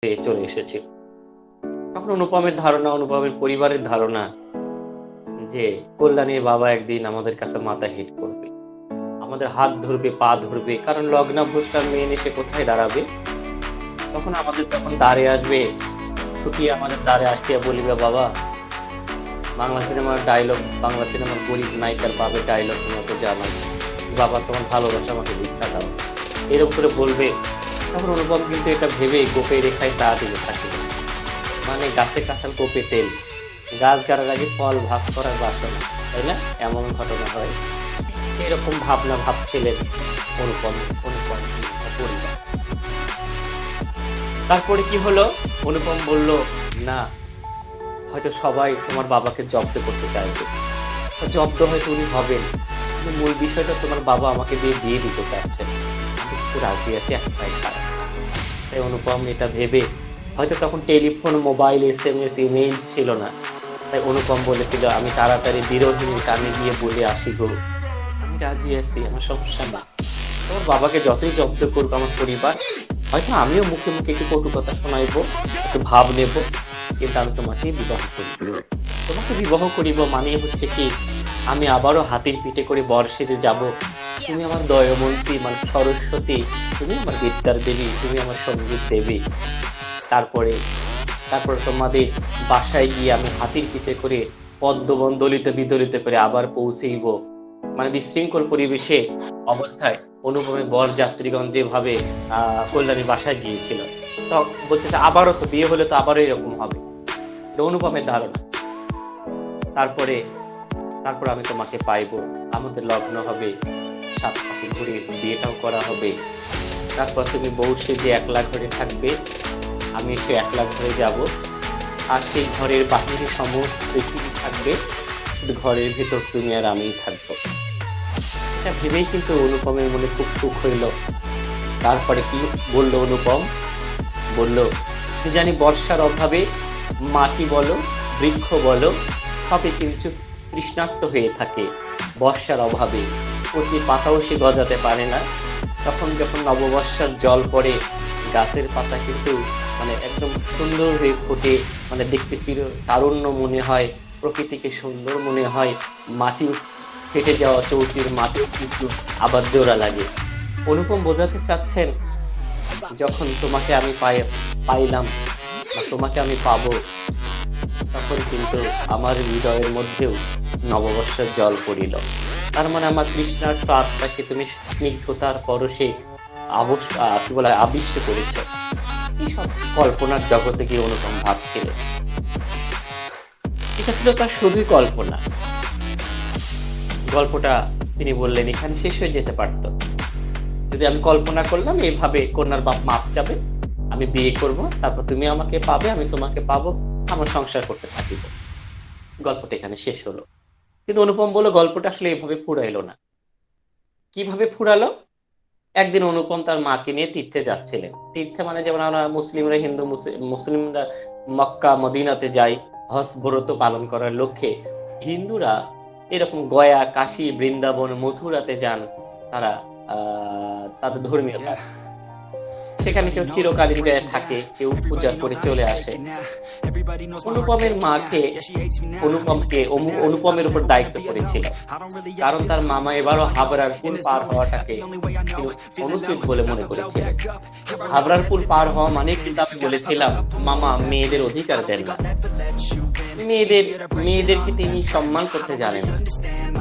চলে এসেছিল। তখন অনুপমের ধারণা, অনুপমের পরিবারের ধারণা যে কল্যাণীর বাবা একদিন আমাদের কাছে মাথা হেট করবে, আমাদের হাত ধরবে, পা ধরবে, কারণ লগ্নাভ্যস্তার মেয়ে এসে কোথায় দাঁড়াবে? তখন আমাদের তখন দাঁড়ে আসবে, ছুটিয়ে আমাদের দাঁড়ে আসিয়া বলিবে, বাবা বাংলা সিনেমার ডায়লগ, বাংলা সিনেমার গরিব নায়িকার বাবে ডায়লগ তোমরা তো জানাই, বাবা তোমার ভালোবাসা আমাকে ভিক্ষা দাও, এরকম করে বলবে। তখন অনুপম কিন্তু এটা ভেবে গোপে রেখায় তা দিতে থাকে, মানে গাছে কাঁঠাল কোপে তেল, গাছ গাড়ার আগে ফল ভাগ করার বাসনা, তাই না? এমন ঘটনা হয়। এরকম ভাবনা ভাবছিলেন অনুপম, অনুপম পরিবার। তারপরে কি হলো? অনুপম বলল, না, হয়তো সবাই তোমার বাবাকে জব্দ করতে চাইবে, জব্দ হয়তো উনি হবেন, কিন্তু মূল বিষয়টা তোমার বাবা আমাকে দিয়ে বিয়ে দিতে চাচ্ছেন, আমি একটু রাজি আছি, একটাই খারাপ। তাই অনুপম এটা ভেবে, হয়তো তখন টেলিফোন, মোবাইল, SMS, ইমেইল ছিল না, তাই অনুপম বলেছিল, আমি তাড়াতাড়ি বিরোহিনীর কানে গিয়ে বলে আসি গো, আমি রাজি আছি, আমার সমস্যা নেই, তোমার বাবাকে যতই জব্দ করবো আমার পরিবার, হয়তো আমিও মুখে মুখে একটু কটু কথা শোনাইবো, একটু ভাব নেব, কিন্তু আমি তোমাকে বিবাহ করিব, তোমাকে বিবাহ করিব মানে হচ্ছে কি, আমি আবারও হাতির পিঠে করে বর সেজে যাব, তুমি আমার দয়মন্তী, মানে সরস্বতী, তুমি আমার বিদ্যার দেবী, তুমি আমার সঙ্গীত দেবী। তারপরে তারপরে তোমাদের বাসায় গিয়ে আমি হাতির পিঠে করে পদ্মবন দলিতে বিদলিত করে আবার পৌঁছেইব, মানে বিশৃঙ্খল পরিবেশে অবস্থায় অনুপমে বর যাত্রীগণ যেভাবে কল্যাণী বাসায় গিয়েছিল, তো বলছে যে আবারও তো বিয়ে হলে তো আবারও এরকম হবে, এটা অনুপমের ধারণা। তারপরে তারপর আমি তোমাকে পাইবো, আমাদের লগ্ন হবে, সাত পাখি ঘুরে বিয়েটাও করা হবে, তারপর তুমি বউ সেজে একলা ঘরে থাকবে, আমি এসে একলা ঘরে যাব, আর সেই ঘরের বাহিরে সমস্ত পৃথিবী থাকবে, শুধু ঘরের ভেতর তুমি আর আমিই থাকবো। এটা ভেবেই কিন্তু অনুপমের মনে খুব সুখ হইল। তারপরে কি বলল অনুপম? বলল, কি জানি বর্ষার অভাবে মাটি বলো, বৃক্ষ বলো, সবই কিন্তু তৃষ্ণার্ত হয়ে থাকে বর্ষার অভাবে, প্রতি পাতাও সে গজাতে পারে না। তখন যখন নববর্ষার জল পড়ে, গাছের পাতা কিন্তু মানে একদম সুন্দর হয়ে ফোটে, মানে দেখতে চির তারুণ্য মনে হয়, প্রকৃতিকে সুন্দর মনে হয়, মাটি ফেটে যাওয়া চৌচির মাটিও কিন্তু আবার জোড়া লাগে। অনুপম বোঝাতে চাচ্ছেন, যখন তোমাকে আমি পাইলাম বা তোমাকে আমি পাবো, তখন কিন্তু আমার হৃদয়ের মধ্যেও নববর্ষের জল পড়িল, তার মানে আমার তৃষ্ণার্ত আত্মাকে তুমি স্নিগ্ধতার পরশে কি বলে আবিষ্ট করেছ। এইসব কল্পনার জগতে গিয়ে অনুপম ভাবছিল, এটা ছিল তার শুধুই কল্পনা। গল্পটা তিনি বললেন এখানে শেষ হয়ে যেতে পারত, যদি আমি কল্পনা করলাম এইভাবে কন্যার বাপ মাপ যাবে, আমি বিয়ে করব, তারপর তুমি আমাকে পাবে, আমি তোমাকে পাবো, আমার সংসার করতে থাকিব, গল্পটা এখানে শেষ হলো। কিন্তু অনুপম বলল, গল্পটা আসলে এইভাবে ফুরাইলো না। কিভাবে ফুরালো? একদিন অনুপম তার মাকে নিয়ে তীর্থে যাচ্ছিলেন। তীর্থে মানে যেমন আমরা মুসলিমরা, হিন্দু মুসলিমরা মক্কা মদিনাতে যাই হজ ব্রত পালন করার লক্ষ্যে, হিন্দুরা এরকম গয়া, কাশী, বৃন্দাবন, মথুরাতে যান তারা তাদের ধর্মীয় কাজ। সেখানে কেউ চিরকালীন যায় থাকে, কেউ পূজা করে চলে আসে। অনুপমের মাকে অনুপমের উপর দায়িত্ব করেছিল, কারণ তার মামা এবারও হাবড়ার পুল পার হওয়াটাকে অনুচিত বলে মনে করেছিল। হাবড়ার পুল পার হওয়া মানে কিন্তু আমি বলেছিলাম, মামা মেয়েদের অধিকার দেন না, মেয়েদের মেয়েদেরকে তিনি সম্মান করতে জানেন।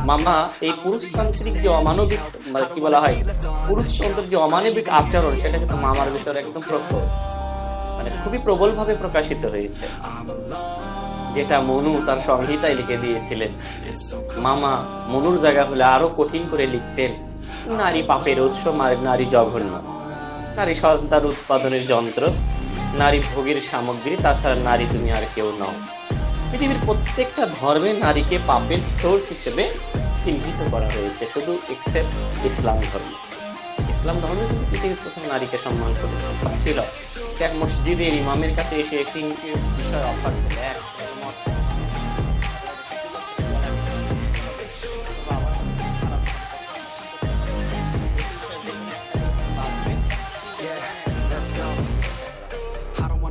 মামা এই পুরুষতান্ত্রিক যে অমানবিক, কি বলা হয়, পুরুষতন্ত্রের যে অমানবিক আচরণ, সেটা কিন্তু মামার ভিতরে একদম প্রখর, মানে খুবই প্রবল ভাবে প্রকাশিত হয়েছে, যেটা মনু তার সংহিতায় লিখে দিয়েছিলেন। মামা মনুর জায়গা হলে আরো কঠিন করে লিখতেন, নারী পাপের উৎস, নারী জঘন্য, নারী সন্তান উৎপাদনের যন্ত্র, নারী ভোগের সামগ্রী, তাছাড়া নারী তুমি আর কেউ নও। পৃথিবীর প্রত্যেকটা ধর্মে নারীকে পাপের সোর্স হিসেবে চিহ্নিত করা হয়েছে, শুধু এক্সেপ্ট ইসলাম ধর্ম। ইসলাম ধর্মে কিন্তু পৃথিবীর প্রথম নারীকে সম্মান করেছিল। এক মসজিদের ইমামের কাছে এসে তিনটি বিষয় অফার করে, এক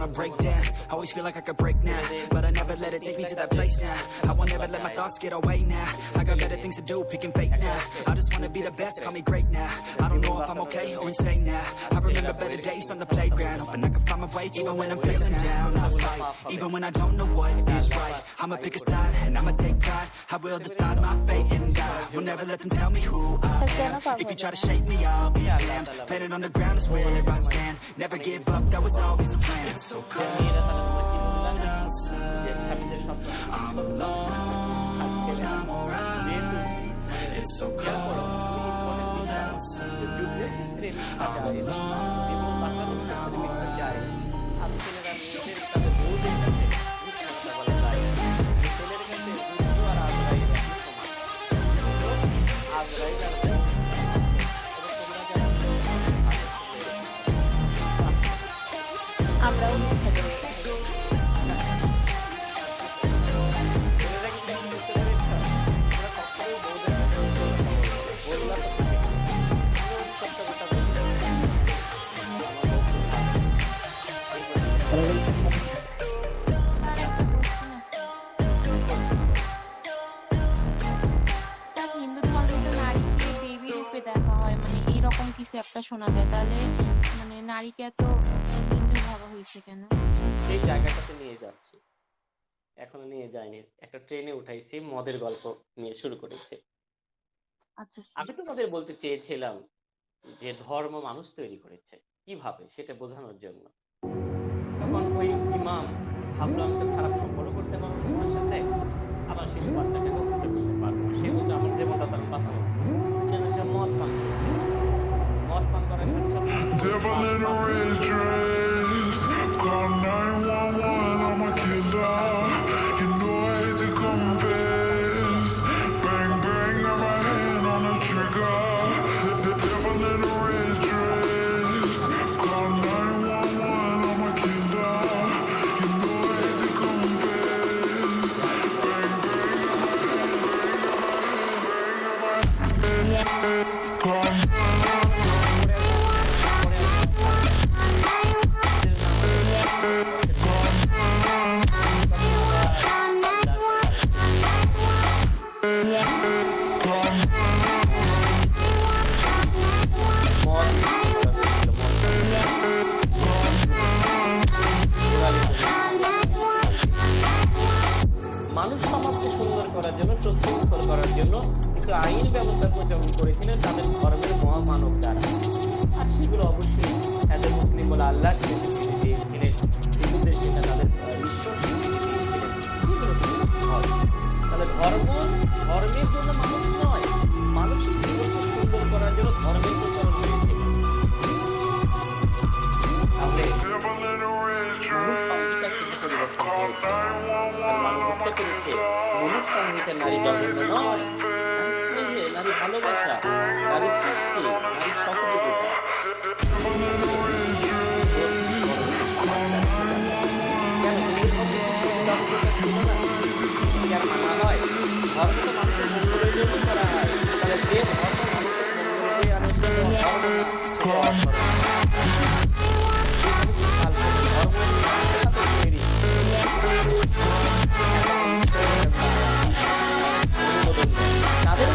a breakdown. Always feel like I could break now, but I never let it take me to that place now. I won't ever let my thoughts get away now. I got better things to do, picking fate now. I just wanna be the best, call me great now. I don't know if I'm okay or insane now. I remember better days on the playground, hoping I can find my way even when I'm feeling down. I fight, even when I don't know what is right. I'ma pick a side and I'ma take pride. I will decide my fate and I will never let them tell me who I am. If you try to shake me, I'll be damned. Planet on the ground is where I stand. Never give up, that was always the plan. It's so cold outside, I'm alone, I'm alright. It's so cold outside, I'm alone, I'm alright. আমরাও মিথ্যা বলি। তার একটা question আছে, তার হিন্দু ধর্মে তো নারীকে দেবী রূপে দেখা হয়, মানে এইরকম কিছু একটা শোনা যায়, তাহলে মানে নারীকে এত নিচু ভাবা হয়েছে কেন? সেই জায়গাটাতে নিয়ে যাচ্ছি, এখনো নিয়ে যায়নি। একটা ট্রেনে উঠাইছি, মদের গল্প নিয়ে শুরু করেছে। আচ্ছা স্যার। আমি তোমাদের বলতে চেয়েছিলাম যে ধর্ম মানুষ তৈরি করেছে কিভাবে সেটা বোঝানোর জন্য। তখন ওই ইমাম ভাবলো আমি তো খারাপ সম্পর্ক করতে পারবো তোমার সাথে, আবার সেই বাচ্চাকে করতে পারবো। সে বলছে আমার জীবনটা তার বাঁচানো, সে হচ্ছে মদ পান করছে। মদ পান করার সাথে Devil in a red dress, call 911, I'm a killer. You know I hate to confess. Bang bang, got my hand on the trigger. The devil in a red dress, call 911, I'm a killer. You know I hate to confess. Bang bang, got my hand, bang got my hand, call মানুষ সমাজকে সুন্দর করার জন্য, সুশৃঙ্খল করার জন্য কিছু আইন ব্যবস্থা প্রচলন করেছিলেন তাদের ধর্মের মহামানব দ্বারা। আর সেগুলো অবশ্যই তাদের মুসলিম বলে আল্লাহ দিয়েছিলেন, হিন্দুদের সেটা তাদের ঈশ্বর দিয়েছিলেন। তাহলে ধর্মের জন্য মানুষ নয়, মানুষের জীবনকে সুন্দর করার জন্য ধর্মের প্রচলন হয়েছে। তাহলে devil in a red মনুষ্য সংহিতা dress, কিন্তু পরিবর্তন call হয়েছে। 911, মানুষ I'm a বুঝতে পেরেছে killer. মনুষ্য সংহিতা নারী জন্ম নয়, নারী স্নেহে, নারী ভালোবাসা, নারী সৃষ্টি, নারী সহযোগিতা। কেন কি আর মানা হয়? ধর্ম তো মানুষের মঙ্গলের জন্য করা হয়। তাহলে যে ধর্ম মানুষের মঙ্গলকে আনে সে ধর্ম না, সে অধর্ম। তাদের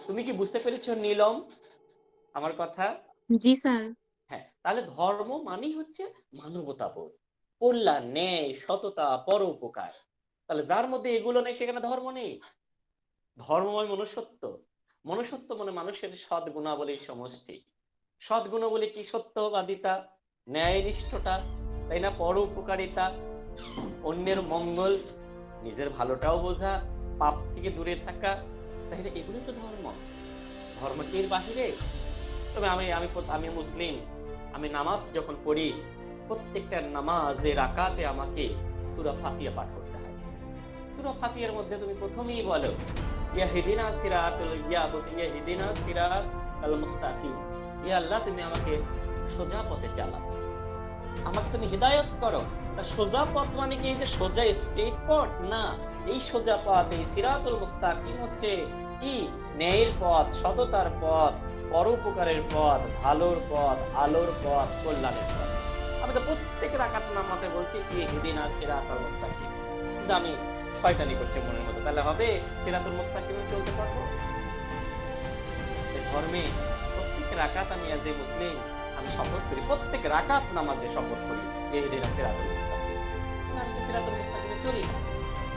তুমি কি বুঝতে পেরেছো নীলম আমার কথা? জি স্যার। হ্যাঁ, তাহলে ধর্ম মানেই হচ্ছে মানবতাবোধ, কল্যাণ, ন্যায়, সততা, পরোপকার। তাহলে যার মধ্যে এগুলো নেই সেখানে ধর্ম নেই। ধর্মময় মনুষ্যত্ব, মনুষ্যত্ব মানে মানুষের সৎ গুণাবলীর সমষ্টি। সৎ গুণাবলী কি? সত্যবাদিতা, ন্যায়নিষ্ঠতা, তাই না, পরোপকারিতা, অন্যের মঙ্গল, নিজের ভালোটাও বোঝা, পাপ থেকে দূরে থাকা, তাহলে এগুলো তো ধর্ম। ধর্ম কি এর বাহিরে? তবে আমি মুসলিম, আমি নামাজ যখন পড়ি প্রত্যেকটা নামাজের রাকাতে আমাকে সূরা ফাতিহা পাঠ করতে হয়। সূরা ফাতিহার মধ্যে তুমি প্রথমেই বলো ইয়াহদিনা সিরাতাল ইয়াহদিনা সিরাতাল মুস্তাকিম, হে আল্লাহ তুমি আমাকে সোজা পথে চালাও, আমাকে তুমি হিদায়াত করো। তা সোজা পথ মানে কি যে সোজা স্ট্রেট পথ না, এই সোজা পথ, এই সিরাতুল মুস্তাকিম হচ্ছে কি ন্যায়ের পথ, সততার পথ, পরোপকারের পথ, ভালোর পথ, আলোর পথ, কল্যাণের পথ। আমি তো প্রত্যেক রাকাত নামাতে বলছি ইহদিনা সিরাতাল মুস্তাকিম, কিন্তু আমি শয়তানি করছি মনের মতো, তাহলে হবে সিরাতুল মুস্তাকিমে চলতে পারবো? এই ধর্মে প্রত্যেক রাকাত আমি এজ এ মুসলিম আমি শপথ করি, প্রত্যেক রাকাত নামাজে শপথ করি ইহদিনা সিরাতাল মুস্তাকিম, আমি তো সিরাতুল মুস্তাকিমে চলি না।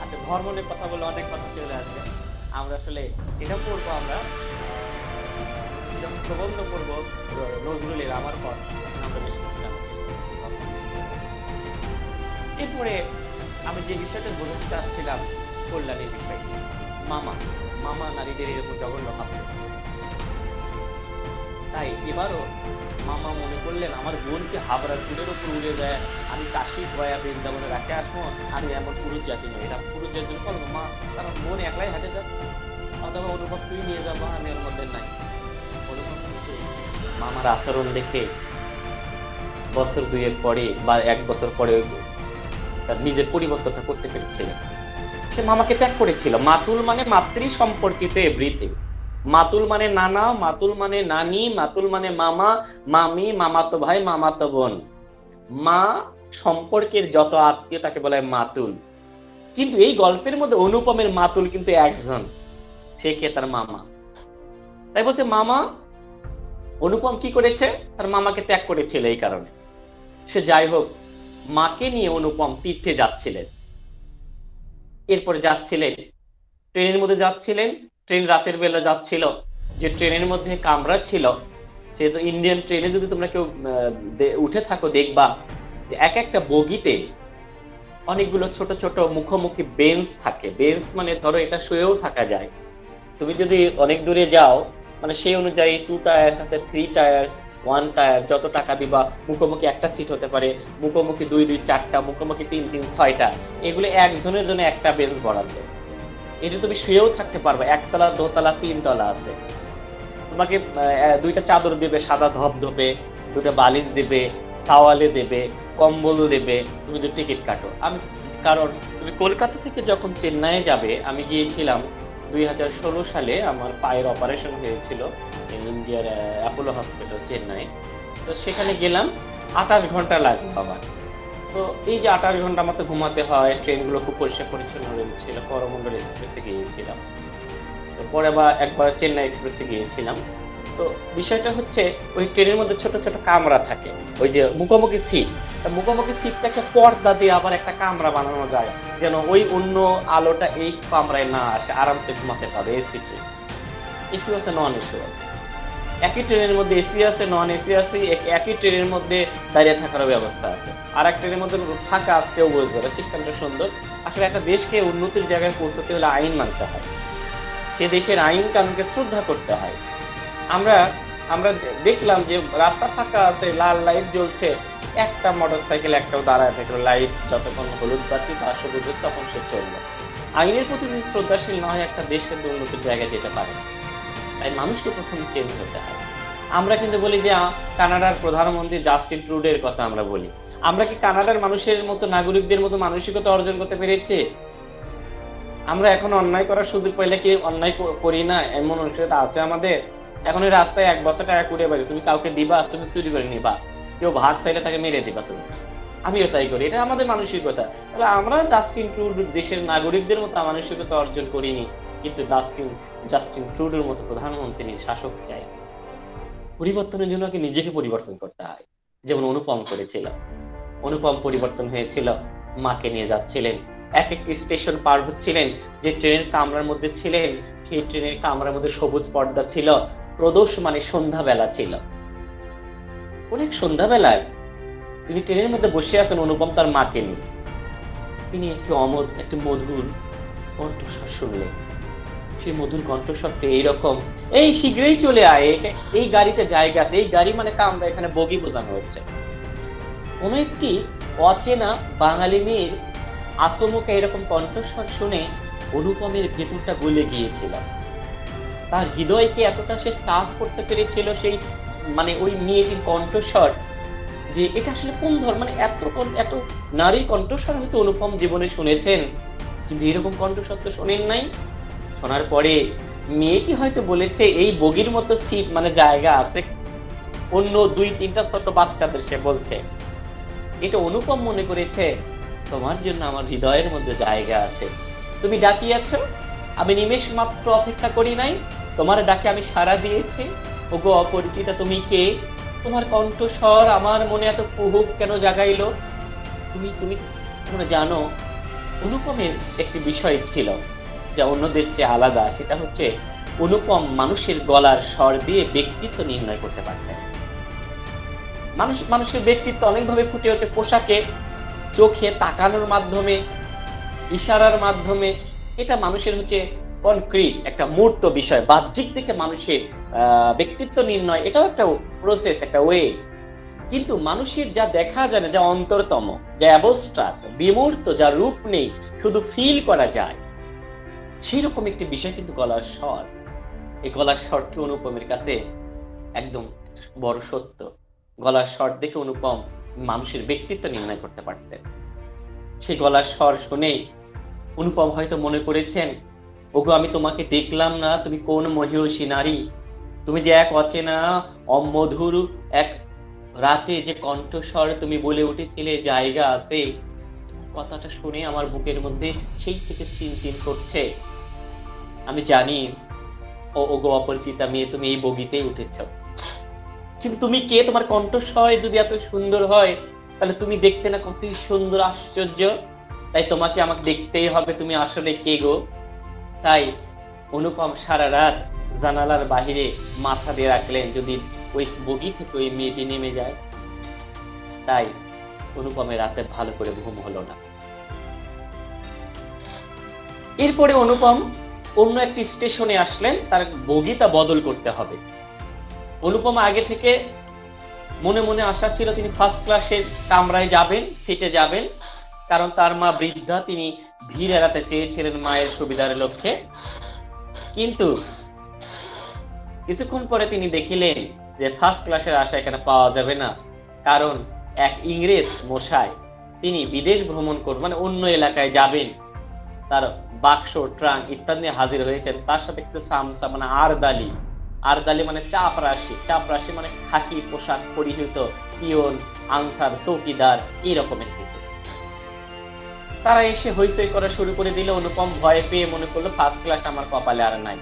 আচ্ছা, ধর্ম নিয়ে কথা বলে অনেক কথা চলে আসবে, আমরা আসলে এটা পড়বো, আমরা প্রবন্ধ পড়বো নজরুলের আমার পথ, আমরা বেশি এরপরে আমি যে বিষয়টা বলতে চাচ্ছিলাম কল্যাণের বিষয়, মামা নারীদের এরকম জঘন্য ভাবত। তাই এবারও মামা মনে করলেন আমার বোনকে হাবড়া চুলের উপর উড়ে দেয়, আমি কাশি গয়া বৃন্দাবনে রাখে আসবো, আমি এমন পুরুষ জাতি নই, এরা পুরুষ জাতি করবো মা, কারণ বোন একলাই হাঁটে যাবে, অথবা অনুভব তুই নিয়ে যাবো, আমি ওর মধ্যে নাই। মামার আচরণ দেখে বছর দুয়ের পরে বা 1 বছর পরে তার নিজের পরিবর্তনটা করতে পেরেছিলেন। সে মামাকে ত্যাগ করেছিল। মাতুল মানে মাতৃ সম্পর্কিত এভরিথিং। মাতুল মানে নানা, মাতুল মানে নানি, মাতুল মানে মামা, মামি, মামাতো ভাই, মামাতো বোন। মা সম্পর্কের যত আত্মীয় তাকে বলা হয় মাতুল। কিন্তু এই গল্পের মধ্যে অনুপমের মাতুল কিন্তু একজন, সে কে? তার মামা। তাই বলছে মামা, অনুপম কি করেছে? তার মামাকে ত্যাগ করেছিল এই কারণে। সে যাই হোক, মাকে নিয়ে অনুপম তীর্থে যাচ্ছিলেন। এরপরে যাচ্ছিলেন, ট্রেনের মধ্যে যাচ্ছিলেন, ট্রেন রাতের বেলা যাচ্ছিল, যে ট্রেনের মধ্যে কামরা ছিল, সে তো ইন্ডিয়ান ট্রেনে যদি তোমরা কেউ উঠে থাকো দেখবা এক একটা বগিতে অনেকগুলো ছোট ছোট মুখোমুখি বেঞ্চ থাকে। বেঞ্চ মানে ধরো এটা শুয়েও থাকা যায়। তুমি যদি অনেক দূরে যাও মানে সেই অনুযায়ী 2 টায়ার্স আছে, 3 টায়ার্স, 1 টায়ার, যত টাকা দিবা মুখোমুখি একটা সিট হতে পারে, মুখোমুখি 2 4টা, মুখোমুখি 3 6টা, এগুলো একজনের জন্য একটা বেঞ্চ বরাদ্দ। এটা তুমি শুয়েও থাকতে পারবে, 1 তলা 2 তলা 3 তলা আছে। তোমাকে 2টা চাদর দেবে সাদা ধপধপে, 2টা বালিশ দেবে, তাওয়ালে দেবে, কম্বল দেবে, তুমি যদি টিকিট কাটো। কারণ তুমি কলকাতা থেকে যখন চেন্নাইয়ে যাবে, আমি গিয়েছিলাম 2016 সালে, আমার পায়ের অপারেশন হয়েছিল ইন্ডিয়ার অ্যাপোলো হসপিটাল চেন্নাই। তো সেখানে গেলাম, 28 ঘন্টা লাগবে আমার। তো এই যে 28 ঘন্টা আমাকে ঘুমাতে হয়, ট্রেনগুলো খুব পরিষ্কার পরিচ্ছন্ন ছিল। করমণ্ডল এক্সপ্রেসে গিয়েছিলাম, পরে একবার চেন্নাই এক্সপ্রেসে গিয়েছিলাম। তো বিষয়টা হচ্ছে ওই ট্রেনের মধ্যে ছোট ছোট কামরা থাকে, ওই যে মুখোমুখি সিট, মুখোমুখি সিটটাকে পর্দা দিয়ে আবার একটা কামরা বানানো যায়, যেন ওই অন্য আলোটা এই কামরায় না আসে, আরামসে ঘুমাতে পারে। এই সিটে এসি আছে, নন এসি আছে, একই ট্রেনের মধ্যে এসি আছে, নন এসি আছে, একই ট্রেনের মধ্যে দাঁড়িয়ে থাকার ব্যবস্থা আছে, আর এক ট্রেনের মধ্যে ফাঁকা কেউ বুঝবে না। সিস্টেমটা সুন্দর। আসলে একটা দেশকে উন্নতির জায়গায় পৌঁছতে হলে আইন মানতে হয়, সে দেশের আইন কানুনকে শ্রদ্ধা করতে হয়। আমরা দেখলাম যে রাস্তা ফাঁকা আছে, লাল লাইট জ্বলছে, একটা মোটরসাইকেল একটাও দাঁড়ায় থাকলো, লাইট যতক্ষণ হলুদ বাতি বা সবুজ তখন সে চললো। আইনের প্রতি যদি শ্রদ্ধাশীল না হয়, একটা দেশ কিন্তু উন্নতির জায়গায় যেতে পারে। তাই মানুষকে প্রথম চেঞ্জ হতে হয়। আমরা কিন্তু বলি যে কানাডার প্রধানমন্ত্রী জাস্টিন ট্রুডোর কথা আমরা বলি। আমরা কি কানাডার মানুষের মতো, নাগরিকদের মতো মানসিকতা অর্জন করতে পেরেছি? আমরা এখন অন্যায় করার সুযোগ পাইলে কি অন্যায় করি না? এমন মানসিকতা আছে আমাদের? এখন এই রাস্তায় 1 বছর টাকা কুড়িয়ে পারি, তুমি কাউকে দিবা, তুমি চুরি করে নিবা, কেউ ভাগ চাইলে তাকে মেরে দিবা তুমি। আমিও তাই করি, এটা আমাদের মানসিকতা। তাহলে আমরা জাস্টিন ট্রুডো দেশের নাগরিকদের মতো মানসিকতা অর্জন করিনি, কিন্তু জাস্টিন ট্রুডোর মতো প্রধানমন্ত্রী শাসক চাই। পরিবর্তনের জন্য নিজেকে পরিবর্তন করতে হয়, যেমন অনুপম করেছিল। অনুপম পরিবর্তন হয়েছিল, মাকে নিয়ে যাচ্ছিলেন, এক একটি স্টেশন পার হচ্ছিলেন, যে ট্রেনের কামরার মধ্যে ছিলেন সেই ট্রেনের কামরার মধ্যে সবুজ পর্দা ছিল, প্রদোষ মানে সন্ধ্যাবেলা ছিল। অনেক সন্ধ্যাবেলায় তিনি ট্রেনের মধ্যে বসে আছেন অনুপম তার মাকে নিয়ে। তিনি একটি মধুর কণ্ঠস্বর শুনলেন। সেই মধুর কণ্ঠস্বরটা এইরকম, এই শীঘ্রই চলে আয়, এই গাড়িতে জায়গা আছে। এই গাড়ি মানে কামরা, এখানে বগি বোঝানো হচ্ছে। কোন একটি অচেনা বাঙালি মেয়ের আসমুখে এরকম কণ্ঠস্বর শুনে অনুপমের ভেতরটা গলে গিয়েছিল। তার হৃদয়কে এতটা সে টাচ করতে পেরেছিল সেই মানে ওই মেয়েটির কণ্ঠস্বর, যে এটা আসলে কোন ধর্ম, মানে এত নারীর কণ্ঠস্বর হয়তো অনুপম জীবনে শুনেছেন, কিন্তু এরকম কণ্ঠস্বর তো শোনেন নাই। শোনার পরে মেয়েটি হয়তো বলেছে এই বগির মতো সিট মানে জায়গা আছে অন্য 2-3টা ছোট বাচ্চাদের, সে বলছে। এটা অনুপম মনে করেছে তোমার জন্য আমার হৃদয়ের মধ্যে জায়গা আছে, তুমি ডাকিয়াছ, আমি নিমেষ মাত্র অপেক্ষা করি নাই, তোমার ডাকে আমি সাড়া দিয়েছি। ওগো অপরিচিতা তুমি কে? তোমার কণ্ঠস্বর আমার মনে এত কুহুক কেন জাগাইলো? তুমি তুমি তোমরা জানো, অনুপমের একটি বিষয় ছিল যা অন্যদের চেয়ে আলাদা, সেটা হচ্ছে অনুপম মানুষের গলার স্বর দিয়ে ব্যক্তিত্ব নির্ণয় করতে পারতেন। মানুষের ব্যক্তিত্ব অনেকভাবে ফুটে ওঠে, পোশাকে, চোখে তাকানোর মাধ্যমে, ইশারার মাধ্যমে। এটা মানুষের হচ্ছে কনক্রিট একটা মূর্ত বিষয়। বাহ্যিক থেকে মানুষের ব্যক্তিত্ব নির্ণয়, এটাও একটা প্রসেস, একটা ওয়ে। কিন্তু মানুষের যা দেখা যায় না, যা অন্তরতম, যা অ্যাবস্ট্রাক্ট, বিমূর্ত, যা রূপ নেই, শুধু ফিল করা যায়, সেই রকম একটি বিষয় কিন্তু গলার স্বর। এই গলার স্বরটি অনুপমের কাছে একদম বড় সত্য। গলার স্বর দেখে অনুপম মানুষের ব্যক্তিত্ব নির্ণয় করতে পারতেন। সেই গলার স্বর শুনে অনুপম হয়তো মনে করেছেন, ওগো আমি তোমাকে দেখলাম না, তুমি কোন মহিষী নারী, তুমি যে এক অচেনা অমধুর এক রাতে যে কণ্ঠস্বর তুমি বলে উঠেছিলে জায়গা আছে, কথাটা শুনে আমার বুকের মধ্যে সেই থেকে চিনচিন করছে। আমি জানি ওগো অপরিচিতা মেয়ে, তুমি এই বগিতেই উঠেছ, কিন্তু তুমি কে? তোমার কণ্ঠস্বর যদি এত সুন্দর হয়, তাহলে তুমি দেখতে না কতই সুন্দর, আশ্চর্য। তাই তোমাকে আমাকে দেখতেই হবে, তুমি আসলে কে গো? তাই অনুপম সারা রাত জানালার বাহিরে মাথা দিয়ে রাখলেন, যদি ওই বগি থেকে ওই মেয়েটি নেমে যায়। তাই অনুপমের রাতে ভালো করে ঘুম হলো না। এরপরে অনুপম অন্য একটি স্টেশনে আসলেন, তার বগিটা বদল করতে হবে। অনুপম আগে থেকে মনে মনে আশা ছিল তিনি ফার্স্ট ক্লাসের কামরায় যাবেন, ফিটে যাবেন, কারণ তার মা বৃদ্ধা, তিনি ভিড় এড়াতে চেয়েছিলেন মায়ের সুবিধার লক্ষ্যে। কিন্তু কিছুক্ষণ পরে তিনি দেখিলেন যে ফার্স্ট ক্লাসের আশা এখানে পাওয়া যাবে না, কারণ এক ইংরেজ মশাই, তিনি বিদেশ ভ্রমণ করবেন, মানে অন্য এলাকায় যাবেন, তার বাক্স, ট্রাঙ্ক ইত্যাদি হাজির হয়েছেন, তার সাথে একটু সামসা মানে আরদালি মানে চাপরাশি মানে খাকি পোশাক পরিহিত পিয়ন, আনসার, চৌকিদার, এইরকমের কিছু। তারা এসে হইচই করা শুরু করে দিল। অনুপম ভয় পেয়ে মনে করলো ফার্স্ট ক্লাস আমার কপালে আর নাই,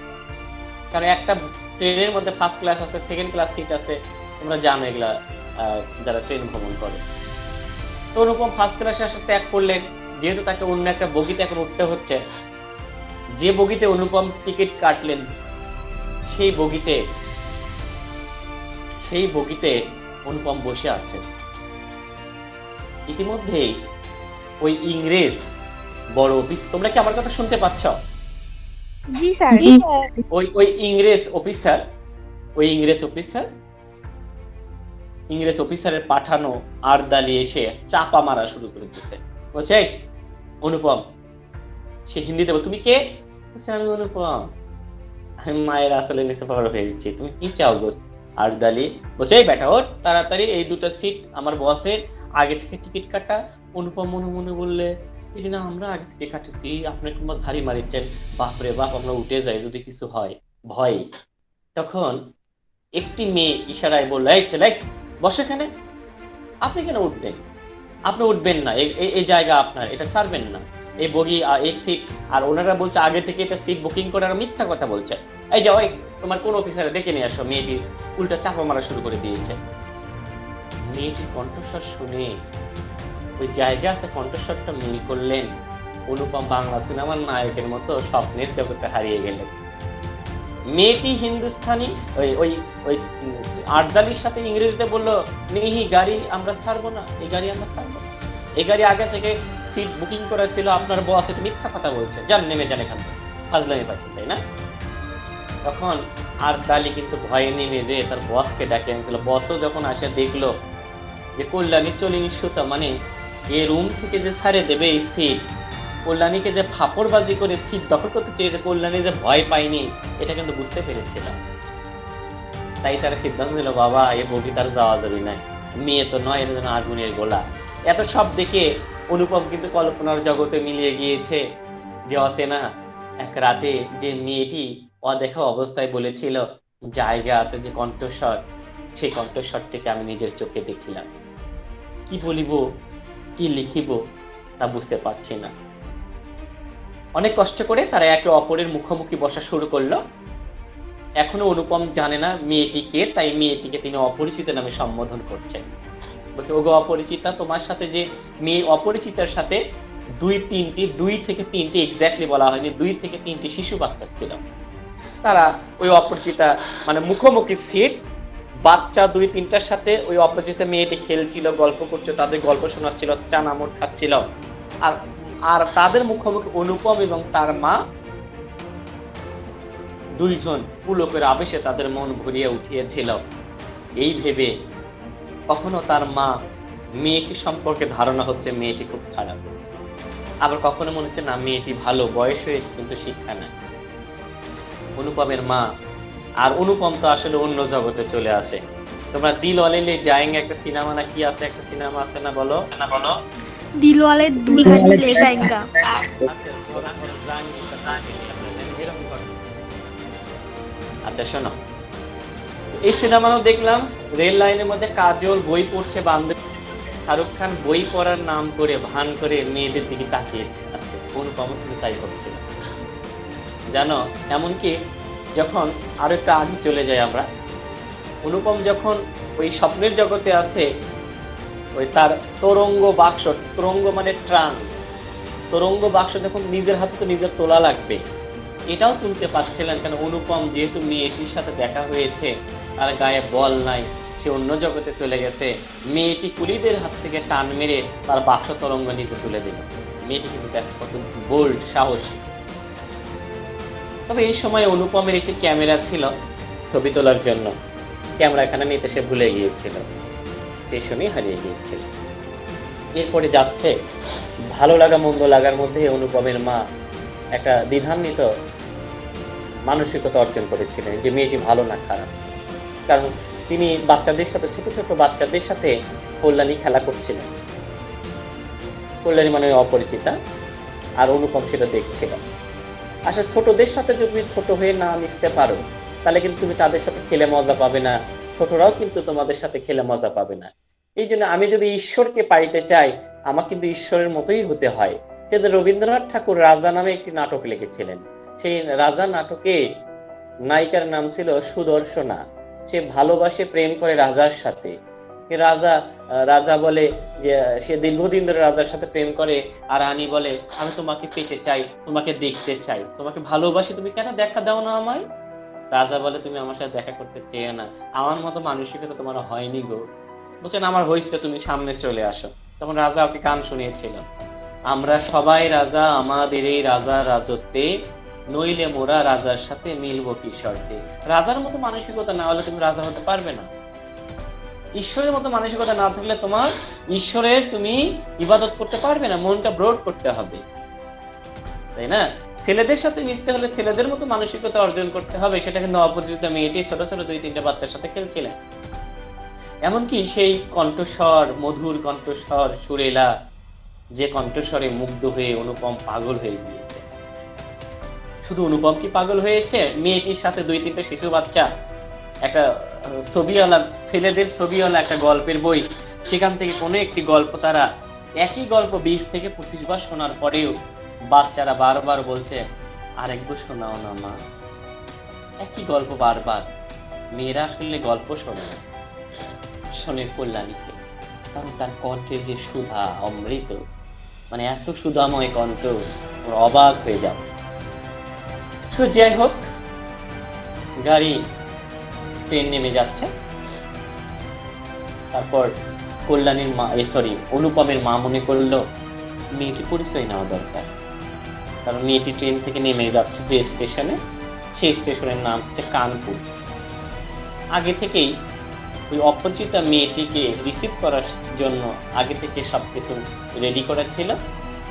কারণ একটা ট্রেনের মধ্যে ফার্স্ট ক্লাস আছে, সেকেন্ড ক্লাস সিট আছে, তোমরা জানো এগুলা যারা ট্রেন ভ্রমণ করে। তো অনুপম ফার্স্ট ক্লাসে আসা ত্যাগ করলেন, যেহেতু তাকে অন্য একটা বগিতে এখন উঠতে হচ্ছে। যে বগিতে অনুপম টিকিট কাটলেন, সেই বগিতে অনুপম বসে আছে। ইতিমধ্যেই ওই ইংরেজ বড় অফিস, তোমরা কি আমার কথা শুনতে পাচ্ছ? জি স্যার। ওই ইংরেজ অফিসারের পাঠানো আরদালি এসে চাপা মারা শুরু করে দিচ্ছে। বলছে, অনুপম, সে হিন্দিতে বল, তুমি কে? আমি অনুপম, আমি মায়ের আসলে নিচে পাওয়ার হয়ে গেছি, তুমি কি চাও গো? আরদালি বলছে, এই বেটা ওর তাড়াতাড়ি, এই দুটো সিট আমার বসের, আগে থেকে টিকিট কাটা। অনুপম মনে মনে বললে, এই না আমরা আগে থেকে কাটেছি, আপনার তোমার ঝাড়ি মারিচ্ছেন, বাপরে বাপ, আমরা উঠে যাই যদি কিছু হয়, ভয়। তখন একটি মেয়ে ইশারায় বললো, এই ছেলে বসো এখানে, আপনি কেন উঠবেন? আপনি উঠবেন না, এই জায়গা আপনার, এটা ছাড়বেন না, এই বগি, এই সিট। আর ওনারা বলছে আগে থেকে এটা সিট বুকিং করে, আর মিথ্যা কথা বলছে। এই যাও, তোমার কোন অফিসারে ডেকে নিয়ে আসো। মেয়েটি উল্টা চাপা মারা শুরু করে দিয়েছে। মেয়েটির কণ্ঠস্বর শুনে ওই জায়গা আছে কণ্ঠস্বরটা মিল করলেন। অনুপম বাংলা সিনেমার নায়কের মতো স্বপ্নের জগতে হারিয়ে গেলেন। মেয়েটি হিন্দুস্তানি, ওই আরদালির সাথে ইংরেজিতে বললো, নেহি গাড়ি আমরা ছাড়বো না, এই গাড়ি আমরা ছাড়বো না, এই গাড়ি আগে থেকে সিট বুকিং করা ছিল, আপনার বস একটু মিথ্যা কথা বলছে, যান নেমে যান এখান থেকে, ফাজলামি পাচ্ছেন তাই না? তখন আর ডালি কিন্তু ভয়ে নেমে যে তার বসকে ডাকে আনছিল। বসও যখন আসে দেখলো যে কল্যাণী চলে সুতা, মানে এই রুম থেকে যে ছাড়ে দেবে এই সিট, কল্যাণীকে যে ফাপড়বাজি করে সিট দখল করতে চেয়েছে, কল্যাণী যে ভয় পায়নি এটা কিন্তু বুঝতে পেরেছিল। তাই তারা সিদ্ধান্ত নিল, বাবা এ বগি তার যাওয়া যাবে না, মেয়ে তো নয়, এটা যেন আগুনের গোলা। এত সব দেখে অনুপম কিন্তু কল্পনার জগতে মিলিয়ে গিয়েছে যে অচেনা এক রাতে যে মেয়েটি অদেখা অবস্থায় বলেছিল জায়গা আছে, যে কণ্ঠস্বর, সেই কণ্ঠস্বরটিকে আমি নিজের চোখে দেখিলাম। কি বলিব, কি লিখিব তা বুঝতে পারছি না। অনেক কষ্ট করে তারা একে অপরের মুখোমুখি বসা শুরু করলো। এখনো অনুপম জানে না মেয়েটিকে, তাই মেয়েটিকে তিনি অপরিচিত নামে সম্বোধন করছেন। বলছে, ওগো অপরিচিতা, তোমার সাথে যে মেয়ে, অপরিচিতার সাথে দুই থেকে তিনটি এক্স্যাক্টলি বলা হয়নি, 2 থেকে 3টি শিশু বাচ্চা ছিল। তারা ওই অপরিচিতা মানে মুখোমুখি সিট, বাচ্চা 2-3টার সাথে ওই অপরিচিতা মেয়েটি খেলছিল, গল্প করছিল, তাদের গল্প শোনাচ্ছিল, চানামুট খাচ্ছিল। আর তাদের মুখোমুখি অনুপম এবং তার মা, দুইজন পুলকের আবেশে তাদের মন ভরিয়ে উঠিয়েছিল। এই ভেবে কখনো তার মা মেয়েটি সম্পর্কে ধারণা হচ্ছে মেয়েটি খুব খারাপ, আবার কখনো মনে হচ্ছে না মেয়েটি ভালো, বয়স হয়েছে কিন্তু শিক্ষা নাই। অনুপমের মা আর অনুপম তো আসলে অন্য জগতে চলে আসে। তোমরা দিল ওয়ালে লে যায়েঙ্গে একটা সিনেমা না কি আছে, একটা সিনেমা আছে না, বলো না বলো, দিলওয়ালে দুলহান লে যায়েঙ্গা। আচ্ছা শোনো, এই সিনেমাও দেখলাম, রেল লাইনের মধ্যে কাজল বই পড়ছে, বান্ধবী শাহরুখ খান বই পড়ার নাম করে ভান করে মেয়েদের দিকে তাকিয়েছে। আচ্ছা, অনুপম কিন্তু তাই করছিল জানো। এমনকি যখন আরো একটা আগে চলে যাই আমরা, অনুপম যখন ওই স্বপ্নের জগতে আছে, ওই তার তরঙ্গ বাক্স, তরঙ্গ মানে ট্রাঙ্ক, তরঙ্গ বাক্স যখন নিজের হাতে তো নিজের তোলা লাগবে, এটাও তুলতে পারছিলেন কেন, অনুপম যেহেতু মেয়েটির সাথে দেখা হয়েছে, তার গায়ে বল নাই, সে অন্য জগতে চলে গেছে। মেয়েটি কুলিদের হাত থেকে টান মেরে তার বাক্স তরঙ্গ নিতে তুলে দিল। মেয়েটি কিন্তু দেখা কত বোল্ড, সাহসী। তবে এই সময় অনুপমের একটি ক্যামেরা ছিল ছবি তোলার জন্য, ক্যামেরা এখানে নিতে সে ভুলে গিয়েছিল, স্টেশনে হারিয়ে গিয়েছিল। এরপরে যাচ্ছে, ভালো লাগা মন্দ লাগার মধ্যে অনুপমের মা একটা দ্বিধান্বিত মানসিকতা অর্জন করেছিলেন যে মেয়েটি ভালো না খারাপ। কারণ তিনি বাচ্চাদের সাথে, ছোট ছোট বাচ্চাদের সাথে কল্যাণী খেলা করছিলেন। কল্যাণী মানে অপরিচিতা, আর অনুপম সেটা দেখছিল। আসলে ছোটদের সাথে যদি তুমি ছোট হয়ে না মিশতে পারো, তাহলে কিন্তু তুমি তাদের সাথে খেলে মজা পাবে না, ছোটরাও কিন্তু তোমাদের সাথে খেলে মজা পাবে না। এই জন্য আমি যদি ঈশ্বরকে পাইতে চাই, আমার কিন্তু ঈশ্বরের মতোই হতে হয়। সেটা রবীন্দ্রনাথ ঠাকুর রাজা নামে একটি নাটক লিখেছিলেন। সেই রাজা নাটকে নায়িকার নাম ছিল সুদর্শনা। সে ভালোবাসে, প্রেম করে রাজার সাথে। রাজা বলে যে সে দীর্ঘদিন ধরে রাজার সাথে প্রেম করে, আর রানী বলে আমি তোমাকে পেতে চাই, তোমাকে দেখতে চাই, তোমাকে ভালোবাসি, তুমি কেন দেখা দাও না আমায়? রাজা বলে তুমি আমার সাথে দেখা করতে চেয়ে না, আমার মতো মানসিকতা তোমার হয়নি গো। বলছেন আমার হয়েছে, তুমি সামনে চলে আসো। তখন রাজা ওকে গান শুনিয়েছিল, আমরা সবাই রাজা আমাদের এই রাজার রাজত্বে, নইলে মোরা রাজার সাথে মিলবো কি শর্তে। রাজার মতো মানসিকতা না হলে তুমি রাজা হতে পারবে না। ঈশ্বরের মতো মানসিকতা না থাকলে তোমার ঈশ্বরের তুমি ইবাদত করতে পারবে না, মনটা ব্রড করতে হবে, তাই না? ছেলেদের সাথে মিশতে হলে ছেলেদের মতো মানসিকতা অর্জন করতে হবে। সেটা কিন্তু অপরিচিত মেয়েটি ছোট ছোট 2-3টে বাচ্চার সাথে খেলছিলেন। এমনকি সেই কণ্ঠস্বর, মধুর কণ্ঠস্বর, সুরেলা, যে কণ্ঠস্বরে মুগ্ধ হয়ে অনুপম পাগল হয়ে গিয়েছে। শুধু অনুপম কি পাগল হয়েছে, মেয়েটির সাথে 2-3টে শিশু বাচ্চা, একটা ছবিওয়ালা, ছেলেদের ছবিওয়ালা একটা গল্পের বই, সেখান থেকে কোনো একটি গল্প তারা একই গল্প 20 থেকে 25 বার শোনার পরেও বাচ্চারা বারবার বলছে আরেকবার শোনাও না মা। একই গল্প বারবার। মেয়েরা আসলে গল্প শোনে না, শোনে কল্যাণীকে, কারণ তার কণ্ঠে যে সুধা, অমৃত, মানে এত সুধাময় কণ্ঠ, ওর অবাক হয়ে যাও। তো যাই হোক, গাড়ি ট্রেন নেমে যাচ্ছে। তারপর কল্যাণীর মা, অনুপমের মা মনে করলো মেয়েটি পরিচয় নেওয়া দরকার, কারণ মেয়েটি ট্রেন থেকে নেমে যাচ্ছে যে স্টেশনে, সেই স্টেশনের নাম হচ্ছে কানপুর। আগে থেকেই ওই অপরিচিতা মেয়েটিকে রিসিভ করার জন্য আগে থেকে সবকিছু রেডি করা ছিল।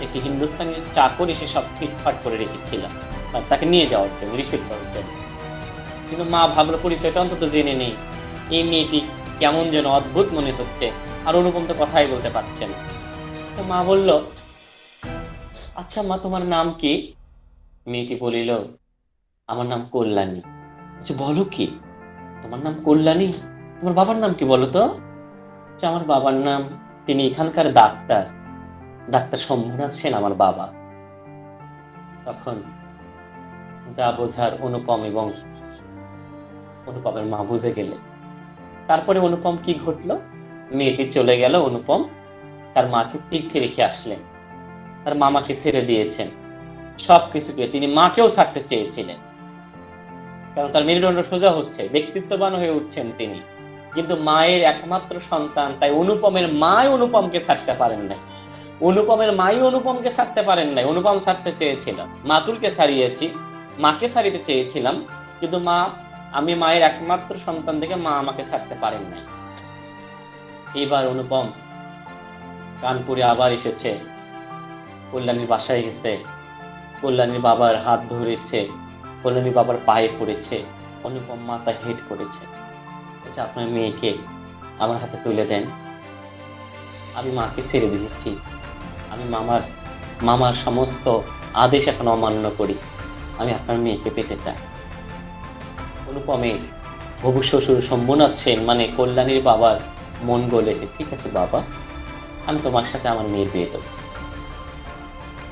একটি হিন্দুস্তানি চাকর এসে সব ফিটফাট করে রেখেছিল তাকে নিয়ে যাওয়ার জন্য, রিসিভ করার জন্য। কিন্তু মা ভাবলো পরিচয়টা অন্তত জেনে নেই, এই মেয়েটি কেমন যেন অদ্ভুত মনে হচ্ছে, আর অনুপম তো কথাই বলতে পারছে না। তো মা বলল, আচ্ছা মা, তোমার নাম কি? মেয়েটি বলিল, আমার নাম কল্যাণী। আচ্ছা বলো কি, তোমার নাম কল্যাণী, তোমার বাবার নাম কি বলো তো? আচ্ছা, আমার বাবার নাম, তিনি এখানকার ডাক্তার, ডাক্তার শম্ভুনাথ সেন আমার বাবা। তখন যা বোঝার অনুপম এবং অনুপমের মা বুঝে গেলে। তারপরে অনুপম কি ঘটলো, মেয়েটি চলে গেল, অনুপম তার মাকে তীর্থে রেখে আসলেন, তার মামাকে ছেড়ে দিয়েছেন, সবকিছুকে। তিনি মাকেও ছাড়তে চেয়েছিলেন, কারণ তার মেরুদণ্ড সোজা হচ্ছে, ব্যক্তিত্ববান হয়ে উঠছেন তিনি। কিন্তু মায়ের একমাত্র সন্তান, তাই অনুপমের মাই অনুপমকে ছাড়তে পারেন নাই, অনুপমের মাই অনুপমকে ছাড়তে পারেন নাই। অনুপম ছাড়তে চেয়েছিল, মাতুলকে ছাড়িয়েছি, মাকে ছাড়িতে চেয়েছিলাম, কিন্তু মা, আমি মায়ের একমাত্র সন্তান থেকে মা আমাকে ছাড়তে পারেন নাই। এইবার অনুপম কানপুরে আবার এসেছে, কল্যাণীর বাসায় গেছে, কল্যাণীর বাবার হাত ধরেছে, কল্যাণীর বাবার পায়ে পড়েছে, অনুপম মাথা হেড করেছে। আচ্ছা, আপনার মেয়েকে আমার হাতে তুলে দেন, আমি মাকে ছেড়ে দিচ্ছি, আমি মামার সমস্ত আদেশ এখন অমান্য করি, আমি আপনার মেয়েকে পেতে চাই। অনুপমের হবু শ্বশুর শম্ভুনাথ সেন মানে কল্যাণীর বাবার মন গলেছে, ঠিক আছে বাবা, আমি তোমার সাথে আমার মেয়ের বিয়ে দেবো।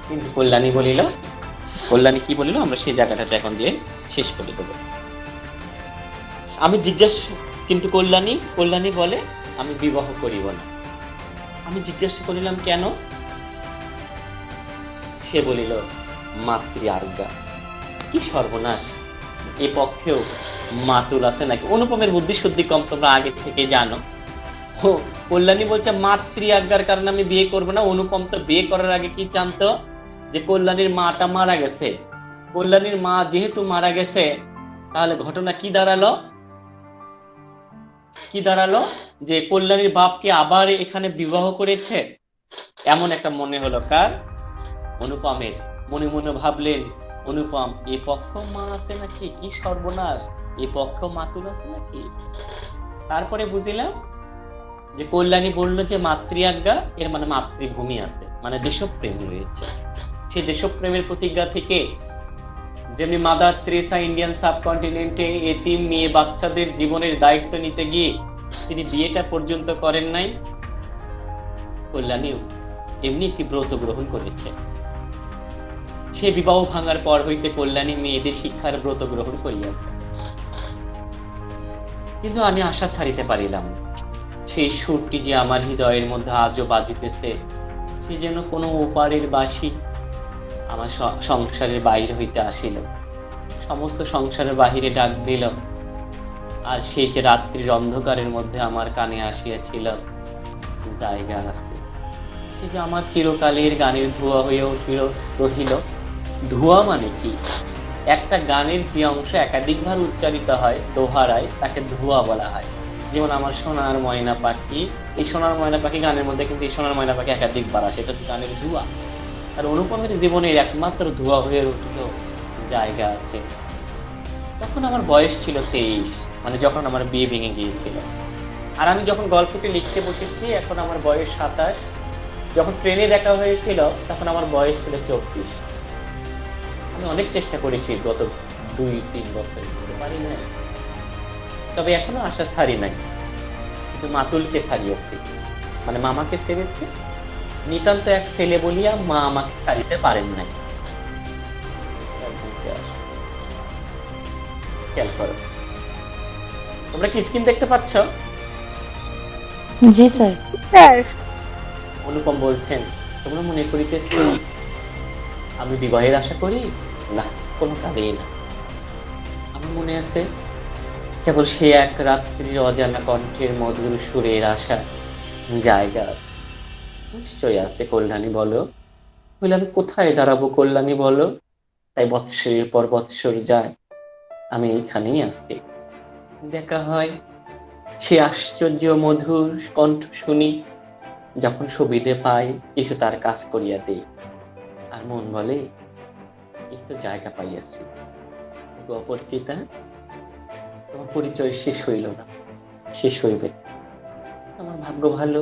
কিন্তু কল্যাণী কি বলিল, আমরা সেই জায়গাটাতে এখন দিয়ে শেষ করে দেবো। আমি কিন্তু কল্যাণী বলে, আমি বিবাহ করিব না। আমি জিজ্ঞাসা করিলাম কেন? সে বলিল, মাতৃ আজ্ঞা। কি সর্বনাশ, এ পক্ষেও মাতুল আছে নাকি? অনুপমের বুদ্ধি শুদ্ধি কম, তোমরা আগে থেকে জানো। ও কল্যাণী বলছে মাতৃ আজ্ঞার কারণে আমি বিয়ে করবো না। অনুপম তো বিয়ে করার আগে কি জানতো, যে কল্যাণীর মাটা মারা গেছে। কল্যাণীর মা যেহেতু মারা গেছে, তাহলে ঘটনা কি দাঁড়ালো, যে কল্যাণীর বাপকে আবার এখানে বিবাহ করেছে, এমন একটা মনে হলো কার? অনুপমের। মনে মনে ভাবলেন, অনুপম, এ পক্ষ মা আছে নাকি? কি সর্বনাশ, এ পক্ষ মাতুল আছে নাকি? তারপরে বুঝিলাম যে কল্যাণী বললো যে মাতৃ আজ্ঞা, এর মানে মাতৃভূমি আছে, মানে দেশপ্রেম রয়েছে। সেই দেশপ্রেমের প্রতিজ্ঞা থেকে, যেমনি মাদার তেরেসা ইন্ডিয়ান সাবকন্টিনেন্টে এতিম মেয়ে বাচ্চাদের জীবনের দায়িত্ব নিতে গিয়ে তিনি বিয়েটা পর্যন্ত করেন নাই, কল্যাণীও এমনি একটি ব্রত গ্রহণ করেছে। সে বিবাহ ভাঙার পর হইতে কল্যাণী মেয়েদের শিক্ষার ব্রত গ্রহণ করিয়াছে। কিন্তু আমি আশা ছাড়িতে পারিলাম না। সেই সুরটি যে আমার হৃদয়ের মধ্যে আজও বাজিতেছে, সে যেন কোনো ওপারের বাঁশি আমার সংসারের বাইরে হইতে আসিল, সমস্ত সংসারের বাহিরে ডাক দিল। আর সেই যে রাত্রির অন্ধকারের মধ্যে আমার কানে আসিয়াছিল, জায়গা আসতে, সে যে আমার চিরকালের গানের ধোঁয়া হয়ে রহিল। ধোঁয়া মানে কি? একটা গানের যে অংশ একাধিকবার উচ্চারিত হয় দোহারায়, তাকে ধোঁয়া বলা হয়। যেমন আমার সোনার ময়না পাখি, এই সোনার ময়না পাখি গানের মধ্যে কিন্তু এই সোনার ময়না পাখি একাধিকবার আসে, এটা তো গানের ধোঁয়া। আর অনুপমের জীবনের একমাত্র ধোঁয়া হয়ে উঠল জায়গা আছে। তখন আমার বয়স ছিল 23, মানে যখন আমার বিয়ে ভেঙে গিয়েছিল। আর আমি যখন গল্পটি লিখতে বসেছি, এখন আমার বয়স 27। যখন ট্রেনে দেখা হয়েছিল, তখন আমার বয়স ছিল 24। আমি অনেক চেষ্টা করেছি গত 2-3 বছর, করতে পারি নাই। তবে এখনো আশা ছাড়ি নাই, কিন্তু মাতুলকে ছাড়িয়েছি, মানে মামাকে ছেড়েছি। নিতান্ত এক ছেলে বলিয়া মা আমাকে ছাড়িতে পারেন নাই। খেয়াল করো, তোমরা কি স্ক্রিন দেখতে পাচ্ছ? জি স্যার। অনুপম বলছেন, তোমরা মনে করিতেছ আমি বিবাহের আশা করি? না, কোনো কালেই না। আমার মনে আছে কেবল সে এক রাত্রির অজানা কণ্ঠের মধুর সুরের আশা। জায়গা নিশ্চয়ই আছে, কল্যাণী বলো, বলে আমি কোথায় দাঁড়াবো কল্যাণী বলো? তাই বৎসরের পর বৎসর যায়, আমি এইখানেই আছি। দেখা হয়, সে আশ্চর্য মধুর কণ্ঠ শুনি, যখন সুবিধে পাই কিছু তার কাজ করিয়া দেই। আর মন বলে, এই তো জায়গা পাইয়াছি। ওগো অপরিচিতা, তোমার পরিচয় শেষ হইল না, শেষ হইবে। আমার ভাগ্য ভালো,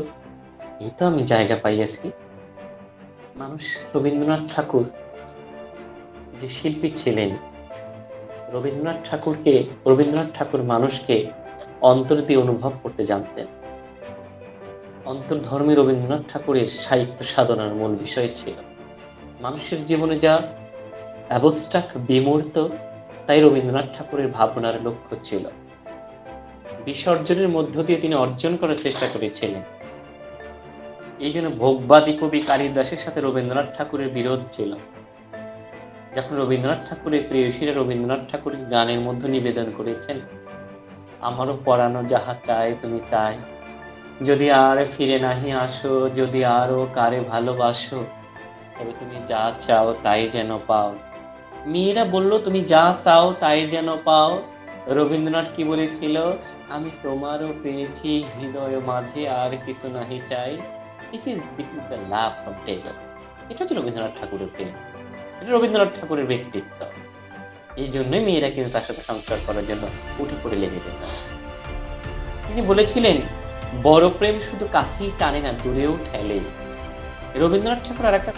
এই তো আমি জায়গা পাইয়াছি। মানুষ রবীন্দ্রনাথ ঠাকুর যে শিল্পী ছিলেন, রবীন্দ্রনাথ ঠাকুর মানুষকে অন্তর দিয়ে অনুভব করতে জানতেন। অন্তর্ধর্মী রবীন্দ্রনাথ ঠাকুরের সাহিত্য সাধনার মূল বিষয় ছিল মানুষের জীবনে যা অ্যাবস্ট্রাক্ট বিমূর্ত, তাই রবীন্দ্রনাথ ঠাকুরের ভাবনার লক্ষ্য ছিল বিসর্জনের মধ্য দিয়ে তিনি অর্জন করার চেষ্টা করেছিলেন। এই জন্য ভোগবাদী কবি কালিদাসের সাথে রবীন্দ্রনাথ ঠাকুরের বিরোধ ছিল। যখন রবীন্দ্রনাথ ঠাকুরের প্রেয়সীরা রবীন্দ্রনাথ ঠাকুরের গানের মধ্যে নিবেদন করেছেন, আমারও পরানো যাহা চায় তুমি তাই, যদি আর ফিরে নাহি আসো, যদি আরো কারে ভালোবাসো, তবে তুমি যা চাও তাই যেন পাও। মেয়েরা বলল, তুমি যা চাও তাই যেন পাও। রবীন্দ্রনাথ কি বলেছিল? আমি তোমারও পেয়েছি হৃদয় মাঝে, আর কিছু নাহি চাই। This is the love from Taylor. এটা হচ্ছে রবীন্দ্রনাথ ঠাকুরের প্রেম, এটা রবীন্দ্রনাথ ঠাকুরের ব্যক্তিত্ব। এই জন্যই মেয়েরা কিন্তু তার সাথে সংসার করার জন্য উঠে পড়ে লেগে যেত। তিনি বলেছিলেন, বড় প্রেম শুধু কাছেই টানে না, দূরেও ঠেলে। রবীন্দ্রনাথ ঠাকুর আর একটা